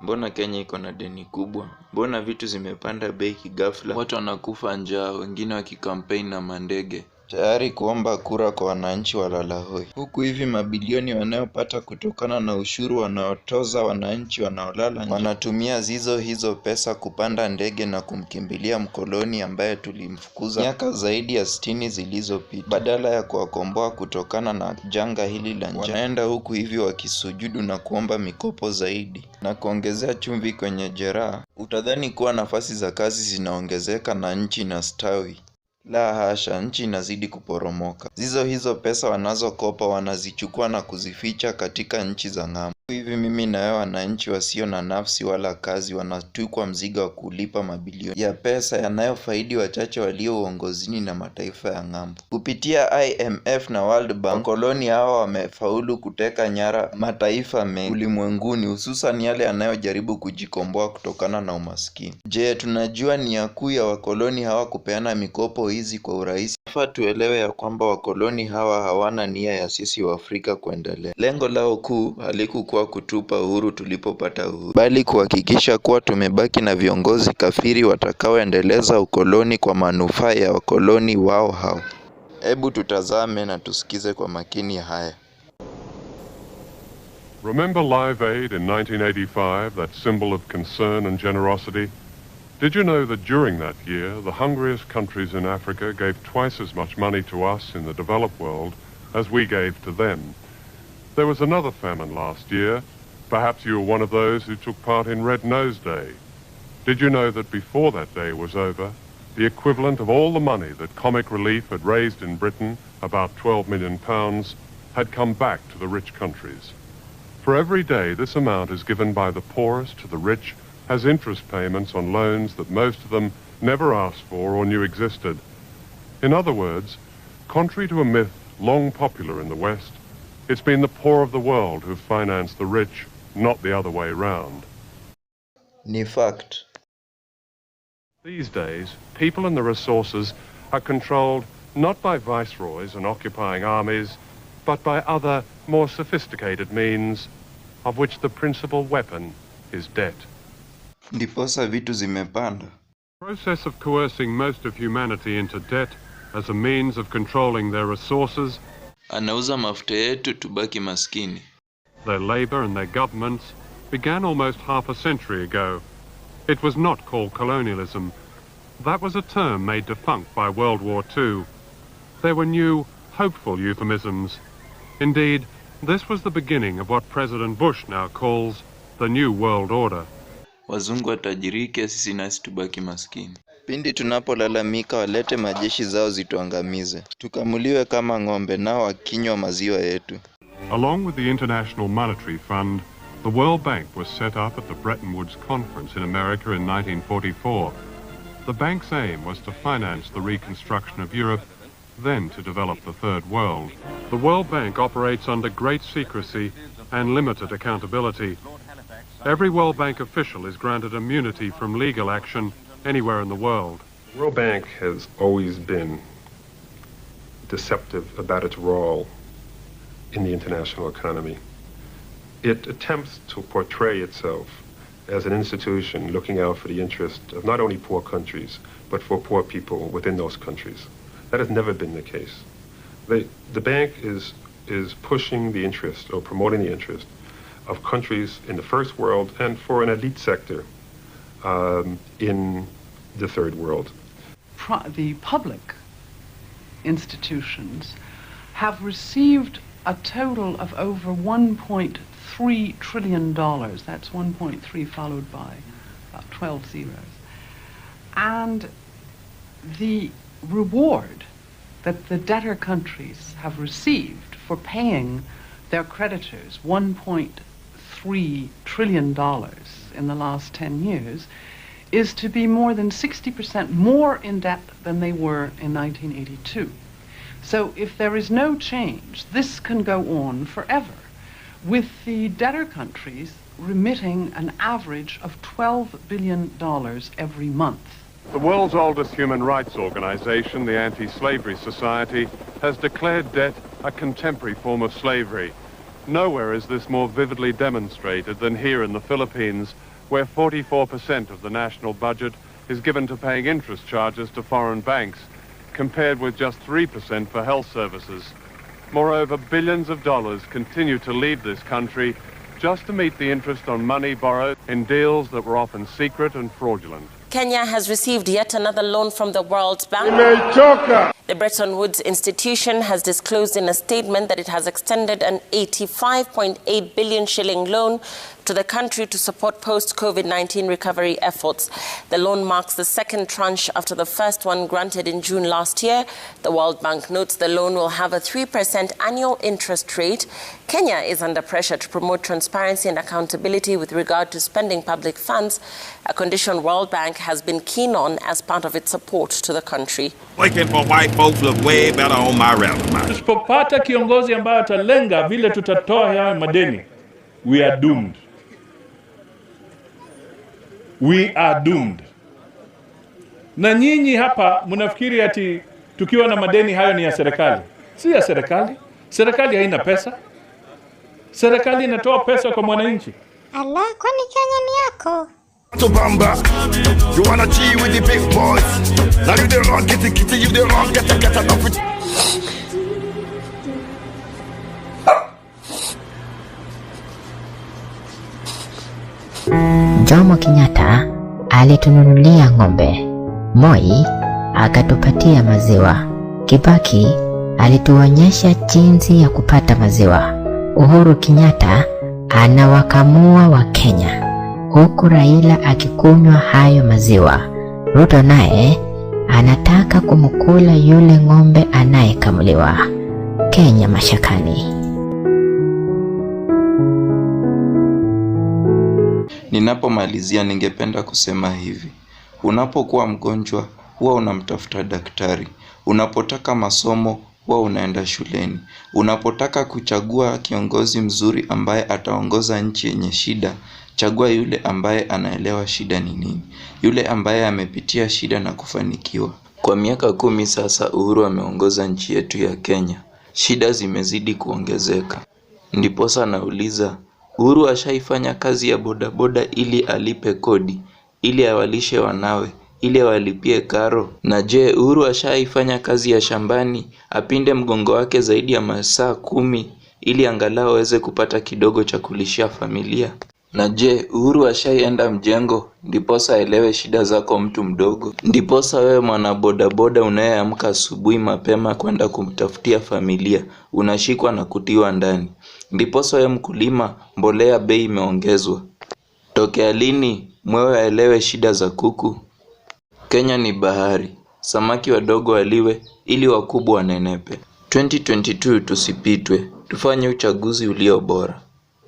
Mbona Kenya iko na deni kubwa? Mbona vitu zimepanda bei ghafla? Watu wanakufa njaa, wengine wakikampeni na mandege. Tayari kuomba kura kwa wananchi walalahoi. Huku hivi mabilioni wanayopata kutokana na ushuru wanaotoza wananchi wanaolala njaa. Wanatumia hizo pesa kupanda ndege na kumkimbilia mkoloni ambaye tulimfukuza miaka zaidi ya 60 zilizopita. Badala ya kuwakomboa kutokana na janga hili la njaa, wanaenda huku hivi wakisujudu na kuomba mikopo zaidi. Na kuongezea chumvi kwenye jeraha, utadhani kuwa nafasi za kazi zinaongezeka na nchi inastawi. La hasha, nchi inazidi kuporomoka. Hizo pesa wanazokopa wanazichukua na kuzificha katika nchi za ng'ambo. Hivi mimi na wewe wananchi wasio na nafsi wala kazi wanatukwa mzigo wa kulipa mabilioni ya pesa yanayofaidi wachache walio uongozini na mataifa ya ng'ambo. Kupitia IMF na World Bank, wakoloni hawa wamefaulu kuteka nyara mataifa mengi ulimwenguni, hususan yale yanayojaribu kujikomboa kutokana na umaskini. Je, tunajua nia kuu ya wakoloni hawa kupeana mikopo hizi kwa urahisi? Tunafaa tuelewe ya kwamba wakoloni hawa hawana nia ya sisi wa Afrika kuendelea. Lengo lao kuu halikuwa kutupa uhuru tulipopata uhuru, bali kuhakikisha kuwa tumebaki na viongozi kafiri watakaoendeleza ukoloni kwa manufaa ya wakoloni wao hao. Hebu tutazame na tusikize kwa makini haya. Remember Live Aid in 1985, that symbol of concern and generosity? Did you know that during that year, the hungriest countries in Africa gave twice as much money to us in the developed world as we gave to them? There was another famine last year. Perhaps you were one of those who took part in Red Nose Day. Did you know that before that day was over, the equivalent of all the money that Comic Relief had raised in Britain, about £12 million, had come back to the rich countries? For every day this amount is given by the poorest to the rich has interest payments on loans that most of them never asked for or knew existed. In other words, contrary to a myth long popular in the West, it's been the poor of the world who've financed the rich, not the other way round. Ni fact. These days, people and the resources are controlled not by viceroys and occupying armies, but by other, more sophisticated means, of which the principal weapon is debt. Ndiposa vitu zimepanda. The process of coercing most of humanity into debt as a means of controlling their resources, Anauza mafuta yetu tubaki maskini. their labor and their governments, began almost half a century ago. It was not called colonialism. That was a term made defunct by World War II. There were new, hopeful euphemisms. Indeed, this was the beginning of what President Bush now calls the New World Order. Wazungu watajirike, sisi nasi tubaki maskini. Pindi tunapolalamika walete majeshi zao zituangamize, tukamuliwe kama ng'ombe nao wakinywa maziwa yetu. Along with the International Monetary Fund, the World Bank was set up at the Bretton Woods Conference in America in 1944. The bank's aim was to finance the reconstruction of Europe, then to develop the Third World. The World Bank operates under great secrecy and limited accountability. Every World Bank official is granted immunity from legal action anywhere in the world. The World Bank has always been deceptive about its role in the international economy. It attempts to portray itself as an institution looking out for the interest of not only poor countries, but for poor people within those countries. That has never been the case. The bank is pushing the interest or promoting the interest of countries in the first world and for an elite sector in the third world. The public institutions have received a total of over $1.3 trillion. That's 1.3 followed by about 12 zeros. And the reward that the debtor countries have received for paying their creditors $1.3 trillion in the last 10 years is to be more than 60% more in debt than they were in 1982. So if there is no change, this can go on forever, with the debtor countries remitting an average of $12 billion every month. The world's oldest human rights organization, the Anti-Slavery Society, has declared debt a contemporary form of slavery. Nowhere is this more vividly demonstrated than here in the Philippines, where 44% of the national budget is given to paying interest charges to foreign banks, compared with just 3% for health services. Moreover, billions of dollars continue to leave this country just to meet the interest on money borrowed in deals that were often secret and fraudulent. Kenya has received yet another loan from the World Bank. The Bretton Woods institution has disclosed in a statement that it has extended an 85.8 billion shilling loan to the country to support post-COVID-19 recovery efforts. The loan marks the second tranche after the first one granted in June last year. The World Bank notes the loan will have a 3% annual interest rate. Kenya is under pressure to promote transparency and accountability with regard to spending public funds, a condition World Bank has been keen on as part of its support to the country. Working for white folks look way better on my resume. Tusipopata kiongozi ambaye atalenga vile tutatoa haya madeni, we are doomed. We are doomed. Na nyinyi hapa mnafikiri ati tukiwa na madeni hayo ni ya serikali. Si ya serikali. Serikali haina pesa. Serikali inatoa pesa kwa mwananchi. Ala, kwani Kenya ni yako? To bamba, you wanna G with the big boys. Now you the wrong, get the kitty, you the wrong, get enough with. Jomo Kenyatta alitununulia ng'ombe. Moi akatupatia maziwa. Kibaki alituonyesha jinsi ya kupata maziwa. Uhuru Kenyatta anawakamua wa Kenya, huku Raila akikunywa hayo maziwa. Ruto naye anataka kumkula yule ng'ombe anayekamuliwa. Kenya mashakani. Ninapomalizia ningependa kusema hivi. Unapokuwa mgonjwa huwa unamtafuta daktari. Unapotaka masomo huwa unaenda shuleni. Unapotaka kuchagua kiongozi mzuri ambaye ataongoza nchi yenye shida, chagua yule ambaye anaelewa shida ni nini. Yule ambaye amepitia shida na kufanikiwa. Kwa miaka 10 sasa Uhuru ameongoza nchi yetu ya Kenya. Shida zimezidi kuongezeka. Ndiposa nauliza, Uhuru ashaifanya kazi ya bodaboda ili alipe kodi, ili awalishe wanawe, ili awalipie karo? Na je, Uhuru ashaifanya kazi ya shambani, apinde mgongo wake zaidi ya masaa 10 ili angalau aweze kupata kidogo cha kulishia familia? Na je, Uhuru ashaienda mjengo ndiposa aelewe shida zako mtu mdogo? Ndiposa wewe mwana bodaboda unayeamka asubuhi mapema kwenda kumtafutia familia unashikwa na kutiwa ndani? Ndiposa wewe mkulima mbolea bei imeongezwa? Tokea lini mwewe aelewe shida za kuku? Kenya ni bahari, samaki wadogo waliwe ili wakubwa wanenepe. 2022 tusipitwe, tufanye uchaguzi ulio bora.